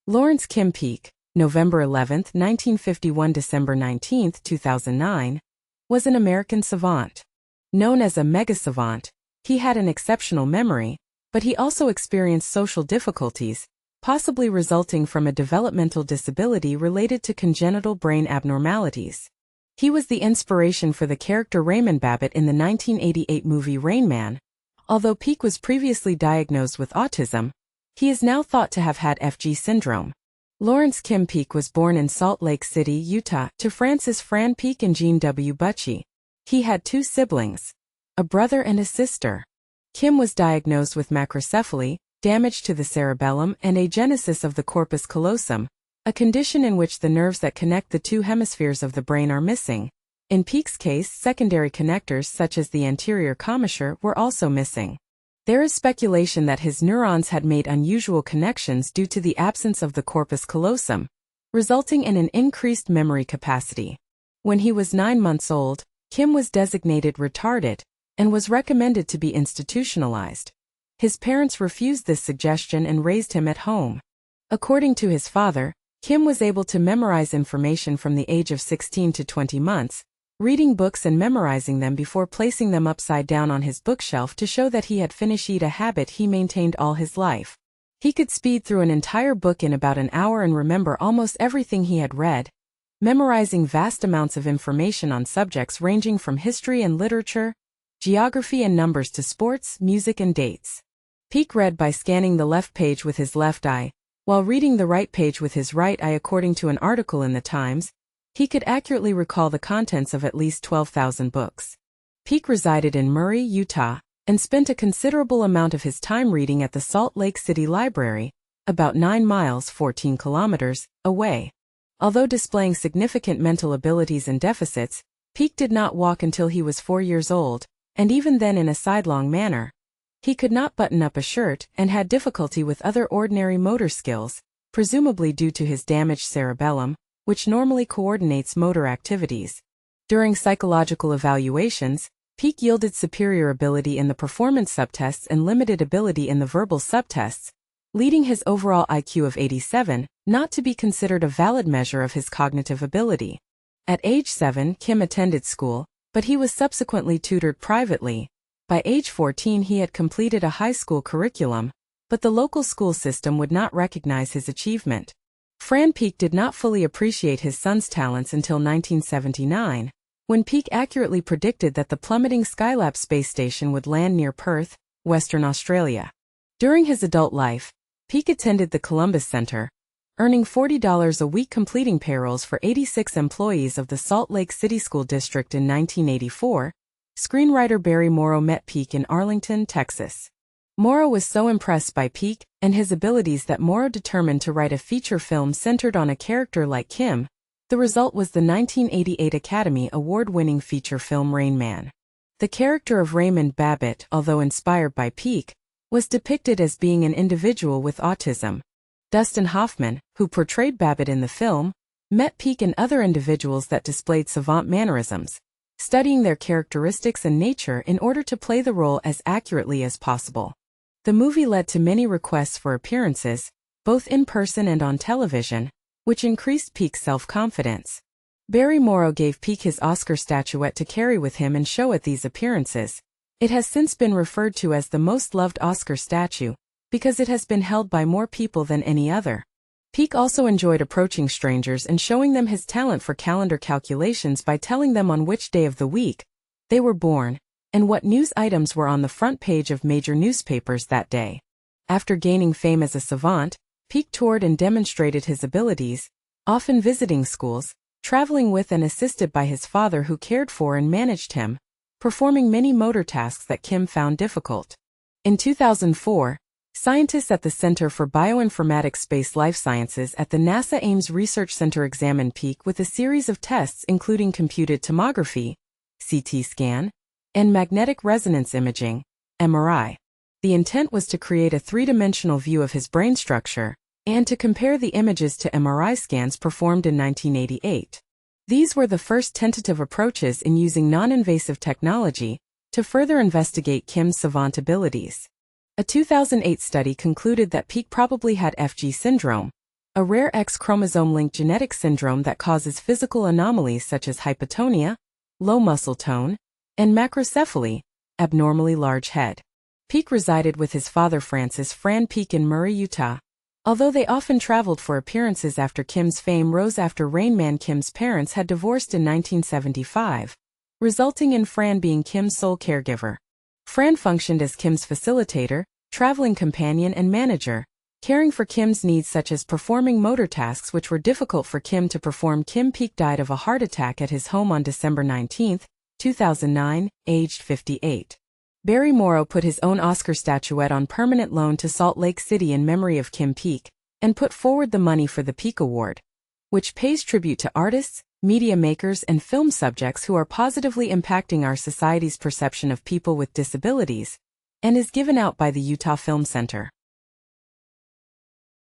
Lawrence Kim Peake, November 11, 1951 – December 19, 2009, was an American savant. Known as a mega-savant, he had an exceptional memory, but he also experienced social difficulties, possibly resulting from a developmental disability related to congenital brain abnormalities. He was the inspiration for the character Raymond Babbitt in the 1988 movie Rain Man. Although Peake was previously diagnosed with autism, he is now thought to have had FG syndrome. Lawrence Kim Peake was born in Salt Lake City, Utah, to Francis Fran Peake and Jean W. Butchie. He had two siblings, a brother and a sister. Kim was diagnosed with macrocephaly, damage to the cerebellum, and agenesis of the corpus callosum, a condition in which the nerves that connect the two hemispheres of the brain are missing. In Peake's case, secondary connectors such as the anterior commissure were also missing. There is speculation that his neurons had made unusual connections due to the absence of the corpus callosum, resulting in an increased memory capacity. When he was 9 months old, Kim was designated retarded and was recommended to be institutionalized. His parents refused this suggestion and raised him at home. According to his father, Kim was able to memorize information from the age of 16 to 20 months, reading books and memorizing them before placing them upside down on his bookshelf to show that he had finished a habit he maintained all his life. He could speed through an entire book in about an hour and remember almost everything he had read, memorizing vast amounts of information on subjects ranging from history and literature, geography and numbers to sports, music and dates. Peake read by scanning the left page with his left eye, while reading the right page with his right eye. According to an article in the Times, he could accurately recall the contents of at least 12,000 books. Peake resided in Murray, Utah, and spent a considerable amount of his time reading at the Salt Lake City Library, about 9 miles 14 kilometers away. Although displaying significant mental abilities and deficits, Peake did not walk until he was 4 years old, and even then in a sidelong manner. He could not button up a shirt and had difficulty with other ordinary motor skills, presumably due to his damaged cerebellum, which normally coordinates motor activities. During psychological evaluations, Peake yielded superior ability in the performance subtests and limited ability in the verbal subtests, leading his overall IQ of 87 not to be considered a valid measure of his cognitive ability. At age 7, Kim attended school, but he was subsequently tutored privately. By age 14 he had completed a high school curriculum, but the local school system would not recognize his achievement. Fran Peake did not fully appreciate his son's talents until 1979, when Peake accurately predicted that the plummeting Skylab space station would land near Perth, Western Australia. During his adult life, Peake attended the Columbus Center, earning $40 a week, completing payrolls for 86 employees of the Salt Lake City School District. In 1984, screenwriter Barry Morrow met Peake in Arlington, Texas. Morrow was so impressed by Peake and his abilities that Morrow determined to write a feature film centered on a character like Kim. The result was the 1988 Academy Award-winning feature film Rain Man. The character of Raymond Babbitt, although inspired by Peake, was depicted as being an individual with autism. Dustin Hoffman, who portrayed Babbitt in the film, met Peake and other individuals that displayed savant mannerisms, studying their characteristics and nature in order to play the role as accurately as possible. The movie led to many requests for appearances, both in person and on television, which increased Peake's self-confidence. Barry Morrow gave Peake his Oscar statuette to carry with him and show at these appearances. It has since been referred to as the most loved Oscar statue, because it has been held by more people than any other. Peake also enjoyed approaching strangers and showing them his talent for calendar calculations by telling them on which day of the week they were born, and what news items were on the front page of major newspapers that day. After gaining fame as a savant, Peake toured and demonstrated his abilities, often visiting schools, traveling with and assisted by his father who cared for and managed him, performing many motor tasks that Kim found difficult. In 2004, scientists at the Center for Bioinformatics Space Life Sciences at the NASA Ames Research Center examined Peake with a series of tests including computed tomography, CT scan, and magnetic resonance imaging, MRI. The intent was to create a three-dimensional view of his brain structure and to compare the images to MRI scans performed in 1988. These were the first tentative approaches in using non-invasive technology to further investigate Kim's savant abilities. A 2008 study concluded that Peake probably had FG syndrome, a rare X-chromosome-linked genetic syndrome that causes physical anomalies such as hypotonia, low muscle tone, and macrocephaly, abnormally large head. Peak resided with his father Francis Fran Peak in Murray, Utah. Although they often traveled for appearances after Kim's fame rose after Rain Man Kim's parents had divorced in 1975, resulting in Fran being Kim's sole caregiver. Fran functioned as Kim's facilitator, traveling companion and manager, caring for Kim's needs such as performing motor tasks which were difficult for Kim to perform. Kim Peak died of a heart attack at his home on December 19, 2009, aged 58. Barry Morrow put his own Oscar statuette on permanent loan to Salt Lake City in memory of Kim Peak, and put forward the money for the Peak Award, which pays tribute to artists, media makers and film subjects who are positively impacting our society's perception of people with disabilities, and is given out by the Utah Film Center.